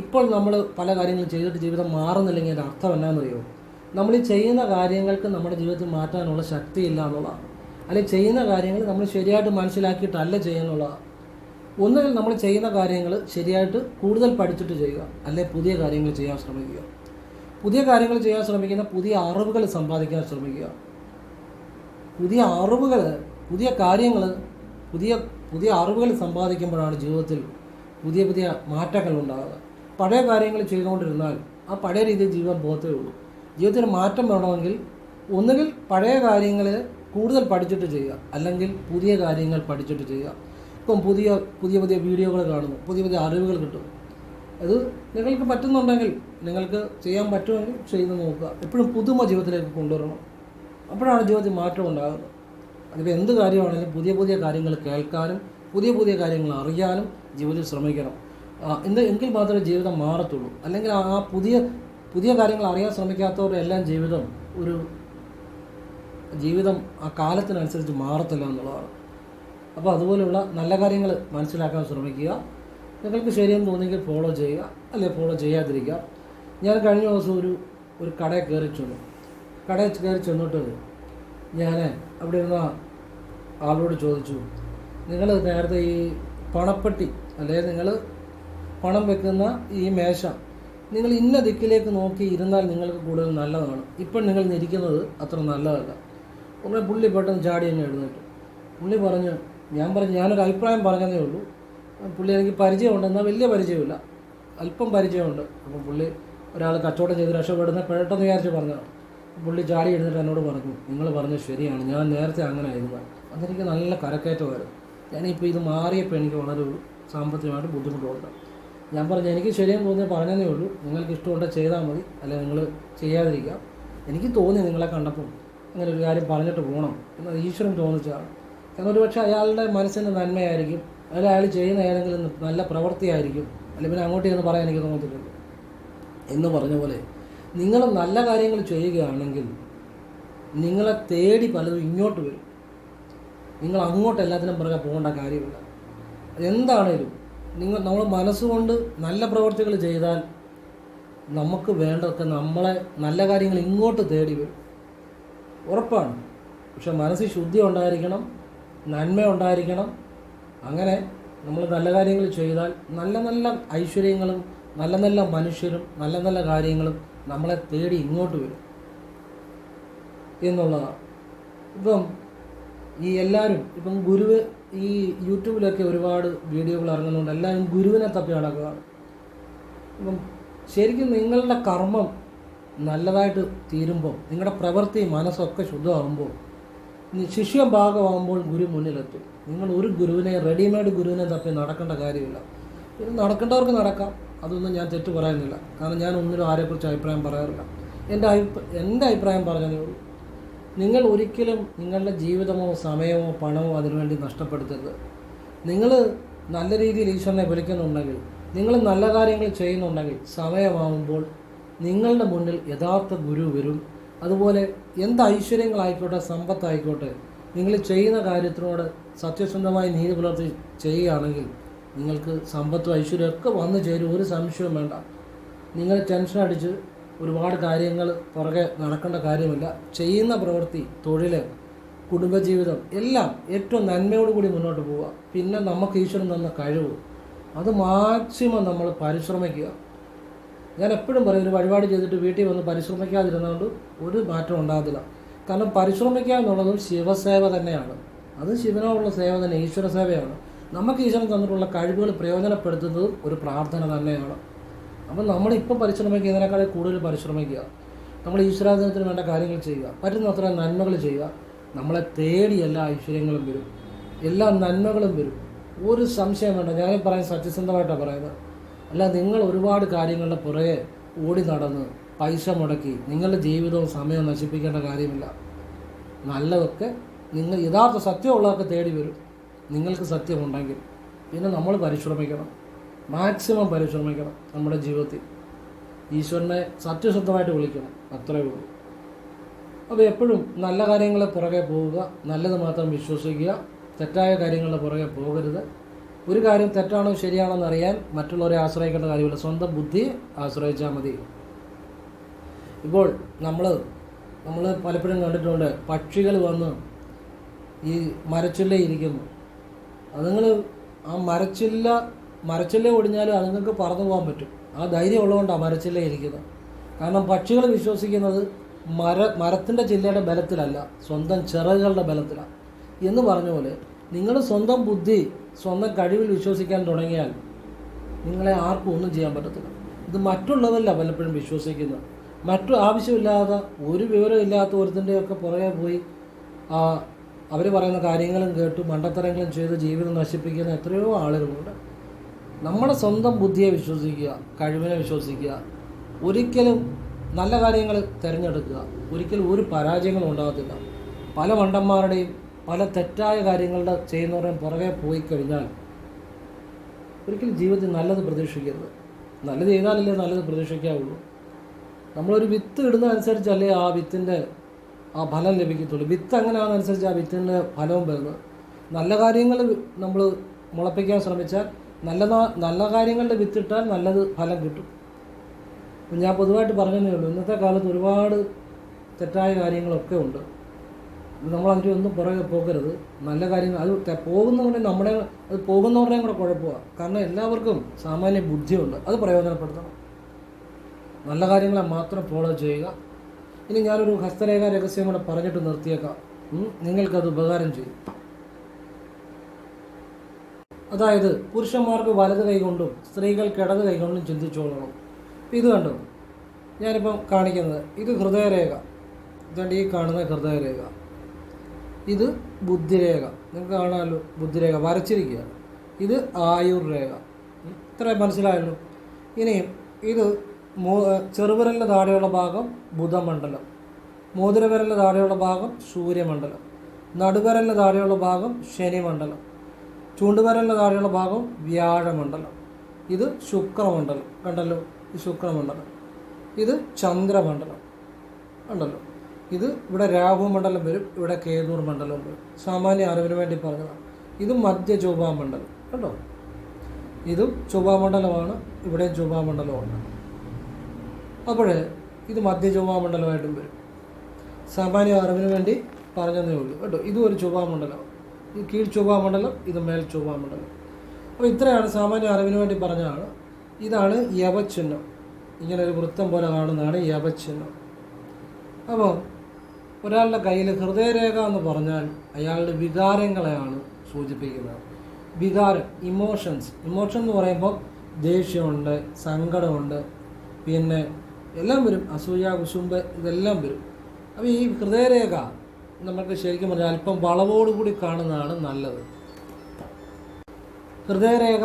Speaker 1: ഇപ്പോൾ നമ്മൾ പല കാര്യങ്ങളും ചെയ്തിട്ട് ജീവിതം മാറുന്നില്ലെങ്കിൽ അതിൻ്റെ അർത്ഥം എന്നാണെന്നറിയോ? നമ്മൾ ഈ ചെയ്യുന്ന കാര്യങ്ങൾക്ക് നമ്മുടെ ജീവിതത്തിൽ മാറ്റാനുള്ള ശക്തിയില്ല എന്നുള്ളതാണ്. അല്ലെങ്കിൽ ചെയ്യുന്ന കാര്യങ്ങൾ നമ്മൾ ശരിയായിട്ട് മനസ്സിലാക്കിയിട്ടല്ല ചെയ്യുന്നുള്ളതാണ്. ഒന്നുകിൽ നമ്മൾ ചെയ്യുന്ന കാര്യങ്ങൾ ശരിയായിട്ട് കൂടുതൽ പഠിച്ചിട്ട് ചെയ്യുക, അല്ലെങ്കിൽ പുതിയ കാര്യങ്ങൾ ചെയ്യാൻ ശ്രമിക്കുക. പുതിയ കാര്യങ്ങൾ ചെയ്യാൻ ശ്രമിക്കുന്ന, പുതിയ അറിവുകൾ സമ്പാദിക്കാൻ ശ്രമിക്കുക. പുതിയ അറിവുകൾ, പുതിയ കാര്യങ്ങൾ, പുതിയ അറിവുകൾ സമ്പാദിക്കുമ്പോഴാണ് ജീവിതത്തിൽ പുതിയ പുതിയ മാറ്റങ്ങൾ ഉണ്ടാകുക. പഴയ കാര്യങ്ങൾ ചെയ്തുകൊണ്ടിരുന്നാൽ ആ പഴയ രീതിയിൽ ജീവിതം പോകത്തേ ഉള്ളൂ. ജീവിതത്തിന് മാറ്റം വേണമെങ്കിൽ ഒന്നുകിൽ പഴയ കാര്യങ്ങൾ കൂടുതൽ പഠിച്ചിട്ട് ചെയ്യുക, അല്ലെങ്കിൽ പുതിയ കാര്യങ്ങൾ പഠിച്ചിട്ട് ചെയ്യുക. ഇപ്പം പുതിയ പുതിയ വീഡിയോകൾ കാണുന്നു, പുതിയ അറിവുകൾ കിട്ടും. അത് നിങ്ങൾക്ക് പറ്റുന്നുണ്ടെങ്കിൽ, നിങ്ങൾക്ക് ചെയ്യാൻ പറ്റുമെങ്കിൽ ചെയ്ത് നോക്കുക. എപ്പോഴും പുതുമ ജീവിതത്തിലേക്ക് കൊണ്ടുവരണം. അപ്പോഴാണ് ജീവിതത്തിൽ മാറ്റം ഉണ്ടാകുന്നത്. അതിപ്പോൾ എന്ത് കാര്യമാണെങ്കിലും പുതിയ കാര്യങ്ങൾ കേൾക്കാനും പുതിയ കാര്യങ്ങൾ അറിയാനും ജീവിതത്തിൽ ശ്രമിക്കണം. എങ്കിൽ മാത്രമേ ജീവിതം മാറത്തുള്ളൂ. അല്ലെങ്കിൽ ആ പുതിയ കാര്യങ്ങൾ അറിയാൻ ശ്രമിക്കാത്തവരുടെ എല്ലാം ജീവിതം ആ കാലത്തിനനുസരിച്ച് മാറത്തില്ല എന്നുള്ളതാണ്. അപ്പോൾ അതുപോലെയുള്ള നല്ല കാര്യങ്ങൾ മനസ്സിലാക്കാൻ ശ്രമിക്കുക. നിങ്ങൾക്ക് ശരിയെന്ന് തോന്നിയെങ്കിൽ ഫോളോ ചെയ്യുക, അല്ലെങ്കിൽ ഫോളോ ചെയ്യാതിരിക്കുക. ഞാൻ കഴിഞ്ഞ ദിവസം ഒരു കടയിൽ കയറി ചെന്നിട്ട് ഞാൻ അവിടെ ഇരുന്ന ആളോട് ചോദിച്ചു, നിങ്ങൾ നേരത്തെ ഈ പണപ്പെട്ടി അല്ലെങ്കിൽ നിങ്ങൾ പണം വെക്കുന്ന ഈ മേശ നിങ്ങൾ ഇന്ന ദിക്കിലേക്ക് നോക്കി ഇരുന്നാൽ നിങ്ങൾക്ക് കൂടുതൽ നല്ലതാണ്, ഇപ്പം നിങ്ങൾ ഇരിക്കുന്നത് അത്ര നല്ലതല്ല. ഉടനെ പുള്ളി പെട്ടെന്ന് ചാടി തന്നെ എഴുന്നേറ്റു. ഞാൻ പറഞ്ഞു ഞാനൊരു അഭിപ്രായം പറഞ്ഞതേ ഉള്ളൂ. പുള്ളി എനിക്ക് പരിചയമുണ്ട്, എന്നാൽ വലിയ പരിചയമില്ല, അല്പം പരിചയമുണ്ട്. അപ്പം പുള്ളി ഒരാൾ കച്ചവടം ചെയ്ത് രക്ഷപ്പെടുന്ന പെട്ടെന്ന് വിചാരിച്ച് പറഞ്ഞതാണ്. പുള്ളി ചാടി എഴുന്നേറ്റ് എന്നോട് പറഞ്ഞു, നിങ്ങൾ പറഞ്ഞത് ശരിയാണ്, ഞാൻ നേരത്തെ അങ്ങനെ ആയിരുന്നു. അതെനിക്ക് നല്ല കരക്കയറ്റമായിരുന്നു. ഞാനിപ്പോൾ ഇത് മാറിയപ്പോൾ എനിക്ക് വളരെ സാമ്പത്തികമായിട്ട് ബുദ്ധിമുട്ടുണ്ട്. ഞാൻ പറഞ്ഞു എനിക്ക് ശരിയെന്ന് തോന്നിയാൽ പറഞ്ഞതേ ഉള്ളൂ, നിങ്ങൾക്ക് ഇഷ്ടമുണ്ടെങ്കിൽ ചെയ്താൽ മതി, അല്ലെങ്കിൽ നിങ്ങൾ ചെയ്യാതിരിക്കുക. എനിക്ക് തോന്നി നിങ്ങളെ കണ്ടപ്പോൾ അങ്ങനെ ഒരു കാര്യം പറഞ്ഞിട്ട് പോകണം എന്ന് ഈശ്വരൻ തോന്നിച്ചതാണ്. കാരണം ഒരുപക്ഷെ അയാളുടെ മനസ്സിൻ്റെ നന്മയായിരിക്കും, അല്ലെങ്കിൽ അയാൾ ചെയ്യുന്ന ഏതെങ്കിലും നല്ല പ്രവൃത്തിയായിരിക്കും, അല്ലെങ്കിൽ പിന്നെ അങ്ങോട്ട് ചെന്ന് പറയാൻ എനിക്ക് തോന്നിയിട്ടുണ്ട് എന്ന് പറഞ്ഞ പോലെ നിങ്ങൾ നല്ല കാര്യങ്ങൾ ചെയ്യുകയാണെങ്കിൽ നിങ്ങളെ തേടി പലതും ഇങ്ങോട്ട് വരും. നിങ്ങൾ അങ്ങോട്ട് എല്ലാത്തിനും പുറകെ പോകേണ്ട കാര്യമില്ല. എന്താണേലും നമ്മൾ മനസ്സുകൊണ്ട് നല്ല പ്രവൃത്തികൾ ചെയ്താൽ നമുക്ക് വേണ്ടതൊക്കെ നമ്മളെ നല്ല കാര്യങ്ങൾ ഇങ്ങോട്ട് തേടി വരും, ഉറപ്പാണ്. പക്ഷെ മനസ്സിൽ ശുദ്ധി ഉണ്ടായിരിക്കണം, നന്മ ഉണ്ടായിരിക്കണം. അങ്ങനെ നമ്മൾ നല്ല കാര്യങ്ങൾ ചെയ്താൽ നല്ല ഐശ്വര്യങ്ങളും നല്ല മനുഷ്യരും നല്ല കാര്യങ്ങളും നമ്മളെ തേടി ഇങ്ങോട്ട് വരും എന്നുള്ളതാണ്. ഇപ്പം എല്ലാവരും ഈ യൂട്യൂബിലൊക്കെ ഒരുപാട് വീഡിയോകൾ ഇറങ്ങുന്നുണ്ട്, എല്ലാവരും ഗുരുവിനെ തപ്പി നടക്കുകയാണ്. ഇപ്പം ശരിക്കും നിങ്ങളുടെ കർമ്മം നല്ലതായിട്ട് തീരുമ്പോൾ, നിങ്ങളുടെ പ്രവൃത്തി മനസ്സൊക്കെ ശുദ്ധമാകുമ്പോൾ, ശിഷ്യം ഭാഗമാകുമ്പോൾ ഗുരു മുന്നിലെത്തും. നിങ്ങൾ ഒരു റെഡിമെയ്ഡ് ഗുരുവിനെ തപ്പി നടക്കേണ്ട കാര്യമില്ല. ഇത് നടക്കേണ്ടവർക്ക് നടക്കാം, അതൊന്നും ഞാൻ തെറ്റ് പറയുന്നില്ല. കാരണം ഞാൻ ഒന്നിനും ആരെക്കുറിച്ച് അഭിപ്രായം പറയാറില്ല. എൻ്റെ അഭിപ്രായം പറഞ്ഞതേ ഉള്ളൂ. നിങ്ങൾ ഒരിക്കലും നിങ്ങളുടെ ജീവിതമോ സമയമോ പണമോ അതിനുവേണ്ടി നഷ്ടപ്പെടുത്തരുത്. നിങ്ങൾ നല്ല രീതിയിൽ ഈശ്വരനെ വിളിക്കുന്നുണ്ടെങ്കിൽ, നിങ്ങൾ നല്ല കാര്യങ്ങൾ ചെയ്യുന്നുണ്ടെങ്കിൽ, സമയമാകുമ്പോൾ നിങ്ങളുടെ മുന്നിൽ യഥാർത്ഥ ഗുരു വരും. അതുപോലെ എന്ത് ഐശ്വര്യങ്ങളായിക്കോട്ടെ, സമ്പത്തായിക്കോട്ടെ, നിങ്ങൾ ചെയ്യുന്ന കാര്യത്തിനോട് സത്യസന്ധമായി നീതി പുലർത്തി ചെയ്യുകയാണെങ്കിൽ നിങ്ങൾക്ക് സമ്പത്തും ഐശ്വര്യമൊക്കെ വന്നു ചേരും, ഒരു സംശയവും വേണ്ട. നിങ്ങൾ ടെൻഷൻ അടിച്ച് ഒരുപാട് കാര്യങ്ങൾ പുറകെ നടക്കേണ്ട കാര്യമില്ല. ചെയ്യുന്ന പ്രവൃത്തി, തൊഴിൽ, കുടുംബജീവിതം എല്ലാം ഏറ്റവും നന്മയോടുകൂടി മുന്നോട്ട് പോവുക. പിന്നെ നമുക്ക് ഈശ്വരൻ തന്ന കഴിവ് അത് മാക്സിമം നമ്മൾ പരിശ്രമിക്കുക. ഞാൻ എപ്പോഴും പറയും, ഒരു വഴിപാട് ചെയ്തിട്ട് വീട്ടിൽ വന്ന് പരിശ്രമിക്കാതിരുന്നതുകൊണ്ട് ഒരു മാറ്റം ഉണ്ടാകത്തില്ല. കാരണം പരിശ്രമിക്കുക എന്നുള്ളതും ശിവസേവ തന്നെയാണ്. അത് ശിവനോടുള്ള സേവ തന്നെ, ഈശ്വര സേവയാണ്. നമുക്ക് ഈശ്വരൻ തന്നിട്ടുള്ള കഴിവുകൾ പ്രയോജനപ്പെടുത്തുന്നതും ഒരു പ്രാർത്ഥന തന്നെയാണ്. അപ്പം നമ്മളിപ്പം പരിശ്രമിക്കുന്നതിനേക്കാൾ കൂടുതൽ പരിശ്രമിക്കുക. നമ്മൾ ഈശ്വരാധീനത്തിന് വേണ്ട കാര്യങ്ങൾ ചെയ്യുക, പറ്റുന്നത്ര നന്മകൾ ചെയ്യുക. നമ്മളെ തേടി എല്ലാ ഐശ്വര്യങ്ങളും വരും, എല്ലാ നന്മകളും വരും, ഒരു സംശയം വേണ്ട. ഞാനീ പറയാൻ സത്യസന്ധമായിട്ടാണ് പറയുന്നത്. അല്ല നിങ്ങൾ ഒരുപാട് കാര്യങ്ങളുടെ പുറകെ ഓടി നടന്ന് പൈസ മുടക്കി നിങ്ങളുടെ ജീവിതവും സമയവും നശിപ്പിക്കേണ്ട കാര്യമില്ല. നല്ലതൊക്കെ നിങ്ങൾ യഥാർത്ഥ സത്യമുള്ളതൊക്കെ തേടി വരും, നിങ്ങൾക്ക് സത്യമുണ്ടെങ്കിൽ. പിന്നെ നമ്മൾ പരിശ്രമിക്കണം, മാക്സിമം പരിശ്രമിക്കണം. നമ്മുടെ ജീവിതത്തിൽ ഈശ്വരനെ സത്യസന്ധമായിട്ട് വിളിക്കണം, അത്രയേ ഉള്ളൂ. അപ്പോൾ എപ്പോഴും നല്ല കാര്യങ്ങളെ പുറകെ പോവുക, നല്ലത് മാത്രം വിശ്വസിക്കുക, തെറ്റായ കാര്യങ്ങളുടെ പുറകെ പോകരുത്. ഒരു കാര്യം തെറ്റാണോ ശരിയാണോ എന്നറിയാൻ മറ്റുള്ളവരെ ആശ്രയിക്കേണ്ട കാര്യമില്ല, സ്വന്തം ബുദ്ധിയെ ആശ്രയിച്ചാൽ മതി. ഇപ്പോൾ നമ്മൾ പലപ്പോഴും കണ്ടിട്ടുണ്ട്, പക്ഷികൾ വന്ന് ഈ മരച്ചില്ല ഇരിക്കുന്നു. അതുങ്ങൾ ആ മരച്ചില്ല ഒടിഞ്ഞാലും അതുങ്ങൾക്ക് പറന്നു പോകാൻ പറ്റും. ആ ധൈര്യം ഉള്ളതുകൊണ്ടാണ് മരച്ചില്ല ഇരിക്കുന്നത്. കാരണം പക്ഷികൾ വിശ്വസിക്കുന്നത് മരത്തിൻ്റെ ചില്ലയുടെ ബലത്തിലല്ല, സ്വന്തം ചിറകുകളുടെ ബലത്തിലാണ് എന്ന് പറഞ്ഞ പോലെ നിങ്ങൾ സ്വന്തം ബുദ്ധി, സ്വന്തം കഴിവിൽ വിശ്വസിക്കാൻ തുടങ്ങിയാൽ നിങ്ങളെ ആർക്കും ഒന്നും ചെയ്യാൻ പറ്റത്തില്ല. ഇത് മറ്റുള്ളവരല്ല പലപ്പോഴും വിശ്വസിക്കുന്നത്. മറ്റു ആവശ്യമില്ലാതെ ഒരു വിവരമില്ലാത്ത ഒരുത്തിൻ്റെയൊക്കെ പുറകെ പോയി അവർ പറയുന്ന കാര്യങ്ങളും കേട്ട് മണ്ടത്തരങ്ങളും ചെയ്ത് ജീവിതം നശിപ്പിക്കുന്ന എത്രയോ ആളുകളുണ്ട്. നമ്മുടെ സ്വന്തം ബുദ്ധിയെ വിശ്വസിക്കുക, കഴിവിനെ വിശ്വസിക്കുക, ഒരിക്കലും നല്ല കാര്യങ്ങൾ തിരഞ്ഞെടുക്കുക. ഒരിക്കലും ഒരു പരാജയങ്ങളും ഉണ്ടാകത്തില്ല. പല മണ്ടന്മാരുടെയും പല തെറ്റായ കാര്യങ്ങളുടെ ചെയ്യുന്നവരുടെയും പുറകെ പോയി കഴിഞ്ഞാൽ ഒരിക്കലും ജീവിതത്തിൽ നല്ലത് പ്രതീക്ഷിക്കരുത്. നല്ലത് ചെയ്താലല്ലേ നല്ലത് പ്രതീക്ഷിക്കാവുള്ളൂ. നമ്മളൊരു വിത്ത് ഇടുന്നതനുസരിച്ചല്ലേ ആ വിത്തിൻ്റെ ആ ഫലം ലഭിക്കത്തുള്ളൂ. വിത്ത് എങ്ങനെയാണെന്നനുസരിച്ച് ആ വിത്തിൻ്റെ ഫലവും വരുന്നത്. നല്ല കാര്യങ്ങൾ നമ്മൾ മുളപ്പിക്കാൻ ശ്രമിച്ചാൽ നല്ല കാര്യങ്ങളുടെ വിത്തിട്ടാൽ നല്ലത് ഫലം കിട്ടും. ഞാൻ പൊതുവായിട്ട് പറഞ്ഞതേ ഉള്ളൂ. ഇന്നത്തെ കാലത്ത് ഒരുപാട് തെറ്റായ കാര്യങ്ങളൊക്കെ ഉണ്ട്. നമ്മളതിൻ്റെ ഒന്നും പുറകെ പോകരുത്. നല്ല കാര്യങ്ങൾ അത് പോകുന്നവരുടെ അത് പോകുന്നവരുടെയും കൂടെ കുഴപ്പമാണ്. കാരണം എല്ലാവർക്കും സാമാന്യ ബുദ്ധിയുണ്ട്, അത് പ്രയോജനപ്പെടുത്തണം. നല്ല കാര്യങ്ങളെ മാത്രം ഫോളോ ചെയ്യുക. ഇനി ഞാനൊരു ഹസ്തരേഖ രഹസ്യം കൂടെ പറഞ്ഞിട്ട് നിർത്തിയേക്കാം. നിങ്ങൾക്കത് ഉപകാരം ചെയ്യും. അതായത് പുരുഷന്മാർക്ക് വലത് കൈകൊണ്ടും സ്ത്രീകൾക്ക് ഇടത് കൈകൊണ്ടും ചിന്തിച്ചോളണം. ഇത് കണ്ടോ, ഞാനിപ്പം കാണിക്കുന്നത് ഇത് ഹൃദയരേഖ. ഇതുകൊണ്ട് ഈ കാണുന്ന ഹൃദയരേഖ, ഇത് ബുദ്ധിരേഖ. നിങ്ങൾക്ക് കാണാമല്ലോ, ബുദ്ധിരേഖ വരച്ചിരിക്കുക. ഇത് ആയുർ രേഖ. ഇത്രയും മനസ്സിലായല്ലോ. ഇനിയും ഇത് ചെറുവിരലിൻ്റെ താഴെയുള്ള ഭാഗം ബുധമണ്ഡലം, മോതിരവിരലിൻ്റെ താഴെയുള്ള ഭാഗം സൂര്യമണ്ഡലം, നടുവിരലിൻ്റെ താഴെയുള്ള ഭാഗം ശനിമണ്ഡലം, ചൂണ്ടുവിരലിൻ്റെ താഴെയുള്ള ഭാഗം വ്യാഴമണ്ഡലം. ഇത് ശുക്രമണ്ഡലം. കണ്ടല്ലോ, ഇത് ശുക്രമണ്ഡലം. ഇത് ചന്ദ്രമണ്ഡലം. കണ്ടല്ലോ, ഇത് ഇവിടെ രാഹുമണ്ഡലം വരും, ഇവിടെ കേതൂർ മണ്ഡലം വരും. സാമാന്യ അറിവിന് വേണ്ടി പറഞ്ഞതാണ്. ഇത് മധ്യ ചൊവ്വാമണ്ഡലം. കേട്ടോ, ഇതും ചൊവ്വാമണ്ഡലമാണ്, ഇവിടെയും ചൊവ്വാമണ്ഡലമുണ്ട്. അപ്പോൾ ഇത് മധ്യ ചൊവ്വാമണ്ഡലമായിട്ടും വരും. സാമാന്യ അറിവിന് വേണ്ടി പറഞ്ഞതേ ഉള്ളൂ കേട്ടോ. ഇതും ഒരു ചൊവ്വാമണ്ഡലം. ഇത് കീഴ് ചൊവ്വാമണ്ഡലം, ഇത് മേൽ ചൊവ്വാമണ്ഡലം. അപ്പോൾ ഇത്രയാണ് സാമാന്യ അറിവിന് വേണ്ടി പറഞ്ഞതാണ്. ഇതാണ് യവചിഹ്നം. ഇങ്ങനെ ഒരു വൃത്തം പോലെ കാണുന്നതാണ് യവചിഹ്നം. അപ്പോൾ ഒരാളുടെ കയ്യിൽ ഹൃദയരേഖ എന്ന് പറഞ്ഞാൽ അയാളുടെ വികാരങ്ങളെയാണ് സൂചിപ്പിക്കുന്നത്. വികാരം, ഇമോഷൻസ് എന്ന് പറയുമ്പോൾ ദേഷ്യമുണ്ട്, സങ്കടമുണ്ട്, പിന്നെ എല്ലാം വരും, അസൂയ, കുശുമ്പ്, ഇതെല്ലാം വരും. അപ്പോൾ ഈ ഹൃദയരേഖ നമുക്ക് ശരിക്കും പറഞ്ഞാൽ അല്പം വളവോടുകൂടി കാണുന്നതാണ് നല്ലത്. ഹൃദയരേഖ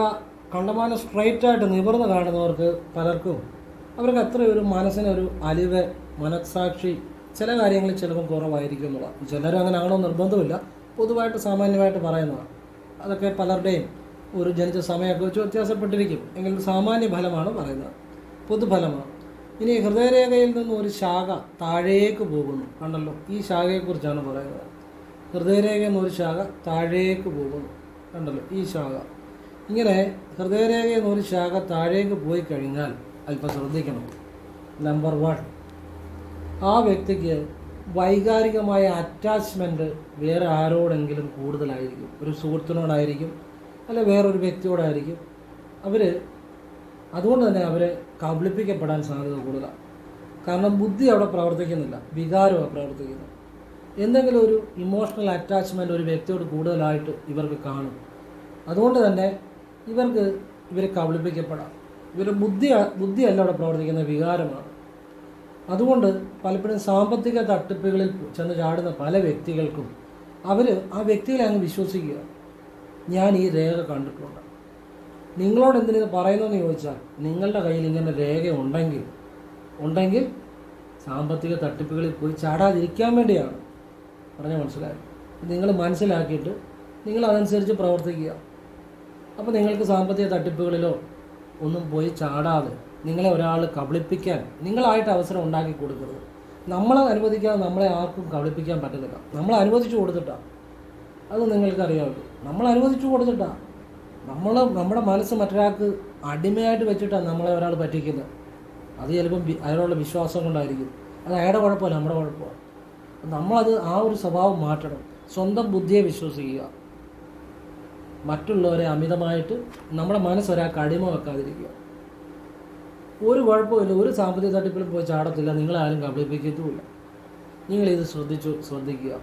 Speaker 1: കണ്ടമാനം സ്ട്രൈറ്റായിട്ട് നിവർന്ന് കാണുന്നവർക്ക് പലർക്കും അവർക്ക് അത്ര ഒരു മനസ്സിനൊരു അലിവ്, മനസ്സാക്ഷി ചില കാര്യങ്ങളിൽ ചിലപ്പോൾ കുറവായിരിക്കും എന്നുള്ളതാണ്. ചിലരും അങ്ങനെ ആണോ നിർബന്ധമില്ല, പൊതുവായിട്ട് സാമാന്യമായിട്ട് പറയുന്നതാണ്. അതൊക്കെ പലരുടെയും ഒരു ജനിച്ച സമയമൊക്കെ വെച്ച് വ്യത്യാസപ്പെട്ടിരിക്കും. എങ്കിലും സാമാന്യ ഫലമാണ് പറയുന്നത്, പൊതുഫലമാണ്. ഇനി ഹൃദയരേഖയിൽ നിന്ന് ഒരു ശാഖ താഴേക്ക് പോകുന്നു. കണ്ടല്ലോ, ഈ ശാഖയെക്കുറിച്ചാണ് പറയുന്നത്. ഹൃദയരേഖയിൽ നിന്ന് ഒരു ശാഖ താഴേക്ക് പോകുന്നു. കണ്ടല്ലോ, ഈ ശാഖ. ഇങ്ങനെ ഹൃദയരേഖയിൽ നിന്ന് ഒരു ശാഖ താഴേക്ക് പോയി കഴിഞ്ഞാൽ അല്പം ശ്രദ്ധിക്കണം. നമ്പർ 1, ആ വ്യക്തിക്ക് വൈകാരികമായ അറ്റാച്ച്മെൻറ്റ് വേറെ ആരോടെങ്കിലും കൂടുതലായിരിക്കും. ഒരു സുഹൃത്തിനോടായിരിക്കും, അല്ല വേറൊരു വ്യക്തിയോടായിരിക്കും. അതുകൊണ്ട് തന്നെ അവരെ കബളിപ്പിക്കപ്പെടാൻ സാധ്യത കൂടുതലാണ്. കാരണം ബുദ്ധി അവിടെ പ്രവർത്തിക്കുന്നില്ല, വികാരമാണ് പ്രവർത്തിക്കുന്നത്. എന്തെങ്കിലും ഒരു ഇമോഷണൽ അറ്റാച്ച്മെൻറ്റ് ഒരു വ്യക്തിയോട് കൂടുതലായിട്ട് ഇവർക്ക് കാണും. അതുകൊണ്ട് തന്നെ ഇവരെ കബളിപ്പിക്കപ്പെടാം. ഇവരുടെ ബുദ്ധിയല്ല അവിടെ പ്രവർത്തിക്കുന്ന, വികാരമാണ്. അതുകൊണ്ട് പലപ്പോഴും സാമ്പത്തിക തട്ടിപ്പുകളിൽ ചെന്ന് ചാടുന്ന പല വ്യക്തികൾക്കും ആ വ്യക്തികളെ അങ്ങ് വിശ്വസിക്കുക. ഞാൻ ഈ രേഖ കണ്ടിട്ടുണ്ട്, നിങ്ങളോട് എന്തിനു പറയുന്നതെന്ന് ചോദിച്ചാൽ നിങ്ങളുടെ കയ്യിൽ ഇങ്ങനെ രേഖ ഉണ്ടെങ്കിൽ സാമ്പത്തിക തട്ടിപ്പുകളിൽ പോയി ചാടാതിരിക്കാൻ വേണ്ടിയാണ്. പറഞ്ഞാൽ മനസ്സിലായി? നിങ്ങൾ മനസ്സിലാക്കിയിട്ട് നിങ്ങൾ അതനുസരിച്ച് പ്രവർത്തിക്കുക. അപ്പോൾ നിങ്ങൾക്ക് സാമ്പത്തിക തട്ടിപ്പുകളിലോ ഒന്നും പോയി ചാടാതെ നിങ്ങളെ ഒരാൾ കബളിപ്പിക്കാൻ നിങ്ങളായിട്ട് അവസരം ഉണ്ടാക്കി കൊടുക്കരുത്. നമ്മളെ അനുവദിക്കാതെ നമ്മളെ ആർക്കും കബളിപ്പിക്കാൻ പറ്റുന്നില്ല. നമ്മൾ അനുവദിച്ചു കൊടുത്തിട്ടാണ്, അത് നിങ്ങൾക്കറിയാമല്ലോ. നമ്മൾ അനുവദിച്ചു കൊടുത്തിട്ടാണ്. നമ്മുടെ മനസ്സ് മറ്റൊരാൾക്ക് അടിമയായിട്ട് വെച്ചിട്ടാണ് നമ്മളെ ഒരാൾ പറ്റിക്കുന്നത്. അത് ചിലപ്പം അയാളുടെ വിശ്വാസം കൊണ്ടായിരിക്കും. അത് അയാളുടെ കുഴപ്പമല്ല, നമ്മുടെ കുഴപ്പമാണ്. നമ്മളത് ആ ഒരു സ്വഭാവം മാറ്റണം. സ്വന്തം ബുദ്ധിയെ വിശ്വസിക്കുക. മറ്റുള്ളവരെ അമിതമായിട്ട് നമ്മുടെ മനസ്സൊരാൾക്ക് അടിമ വെക്കാതിരിക്കുക. ഒരു കുഴപ്പമില്ല, ഒരു സാമ്പത്തിക തട്ടിപ്പിലും പോയി ചാടത്തില്ല, നിങ്ങളാരും കബളിപ്പിക്കത്തുമില്ല. നിങ്ങളിത് ശ്രദ്ധിക്കുക.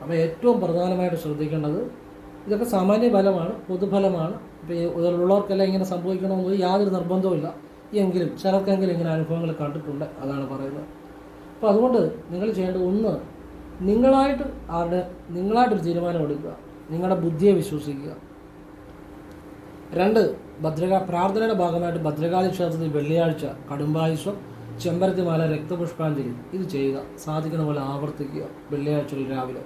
Speaker 1: അപ്പോൾ ഏറ്റവും പ്രധാനമായിട്ട് ശ്രദ്ധിക്കേണ്ടത്, ഇതൊക്കെ സാമാന്യ ഫലമാണ്, പൊതുഫലമാണ്. ഇപ്പോൾ ഇതിലുള്ളവർക്കെല്ലാം ഇങ്ങനെ സംഭവിക്കണമെന്ന് യാതൊരു നിർബന്ധവുമില്ല. എങ്കിലും ചിലർക്കെങ്കിലും ഇങ്ങനെ അനുഭവങ്ങൾ കണ്ടിട്ടുണ്ട്, അതാണ് പറയുന്നത്. അപ്പോൾ അതുകൊണ്ട് നിങ്ങൾ ചെയ്യേണ്ടത്, ഒന്ന്, നിങ്ങളായിട്ടൊരു തീരുമാനം എടുക്കുക, നിങ്ങളുടെ ബുദ്ധിയെ വിശ്വസിക്കുക. 2, പ്രാർത്ഥനയുടെ ഭാഗമായിട്ട് ഭദ്രകാളി ക്ഷേത്രത്തിൽ വെള്ളിയാഴ്ച കടുംബായുസം, ചെമ്പരത്തിമാല, രക്തപുഷ്പാഞ്ജലി ഇത് ചെയ്യുക. സാധിക്കുന്ന പോലെ ആവർത്തിക്കുക വെള്ളിയാഴ്ചകൾ രാവിലെ.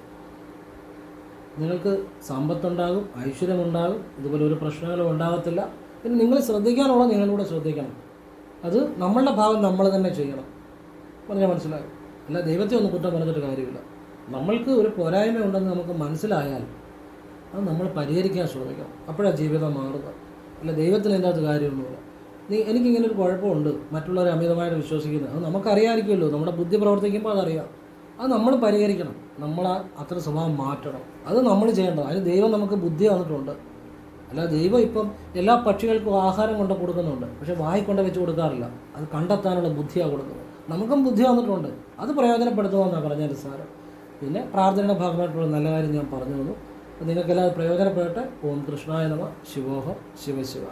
Speaker 1: നിങ്ങൾക്ക് സമ്പത്തുണ്ടാകും, ഐശ്വര്യമുണ്ടാകും, ഇതുപോലെ ഒരു പ്രശ്നങ്ങളും ഉണ്ടാകത്തില്ല. പിന്നെ നിങ്ങൾ ശ്രദ്ധിക്കാനുള്ളത് നിങ്ങളിലൂടെ ശ്രദ്ധിക്കണം. അത് നമ്മളുടെ ഭാഗം നമ്മൾ തന്നെ ചെയ്യണം. പറഞ്ഞാൽ മനസ്സിലാകും. അല്ല ദൈവത്തെ ഒന്നും കുറ്റം പറഞ്ഞിട്ട് കാര്യമില്ല. നമ്മൾക്ക് ഒരു പോരായ്മ ഉണ്ടെന്ന് നമുക്ക് മനസ്സിലായാൽ അത് നമ്മൾ പരിഹരിക്കാൻ ശ്രമിക്കണം. അപ്പോഴാണ് ജീവിതം മാറുക. അല്ല ദൈവത്തിന് എൻ്റെ അകത്ത് കാര്യമൊന്നുമില്ല, എനിക്കിങ്ങനെ ഒരു കുഴപ്പമുണ്ട്, മറ്റുള്ളവരെ അമിതമായിട്ട് വിശ്വസിക്കുന്നത്, അത് നമുക്കറിയാമായിരിക്കുമല്ലോ. നമ്മുടെ ബുദ്ധി പ്രവർത്തിക്കുമ്പോൾ അതറിയാം. അത് നമ്മൾ പരിഹരിക്കണം. നമ്മൾ അത്ര സ്വഭാവം മാറ്റണം. അത് നമ്മൾ ചെയ്യേണ്ടത്. അതിന് ദൈവം നമുക്ക് ബുദ്ധി തന്നിട്ടുണ്ട്. അല്ല ദൈവം ഇപ്പം എല്ലാ പക്ഷികൾക്കും ആഹാരം കൊണ്ട് കൊടുക്കുന്നുണ്ട്, പക്ഷെ വായിക്കൊണ്ട് വെച്ച് കൊടുക്കാറില്ല. അത് കണ്ടെത്താനുള്ള ബുദ്ധിയാണ് കൊടുക്കുന്നത്. നമുക്കും ബുദ്ധി വന്നിട്ടുണ്ട്, അത് പ്രയോജനപ്പെടുത്തുമെന്നാണ് പറഞ്ഞതിൻ്റെ സാരം. പിന്നെ പ്രാർത്ഥനയുടെ ഭാഗമായിട്ടുള്ള നല്ല കാര്യം ഞാൻ പറഞ്ഞു തന്നു. നിങ്ങൾക്കെല്ലാം പ്രയോജനപ്പെടട്ടെ. ഓം കൃഷ്ണായ നമഃ. ശിവോഹം. ശിവശിവ.